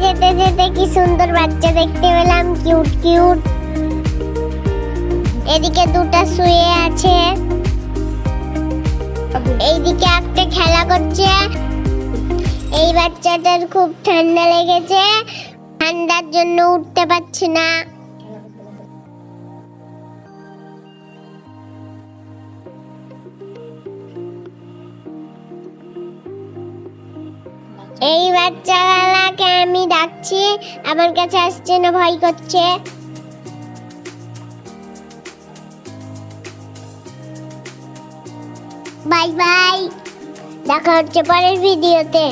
যেতে যেতে কি সুন্দর বাচ্চা দেখতে পেলাম, কিউট কিউট। এদিকে দুটো শুয়ে আছে, এইদিকে একটা খেলা করছে। এই বাচ্চাটার খুব ঠান্ডা লেগেছে, ঠান্ডার জন্য উঠতে পারছে না। এই বাচ্চাগুলোকে আমি ডাকছি, আমার কাছে আসছে না, ভয় করছে। বাই বাই, দেখা হচ্ছে পরের ভিডিওতে।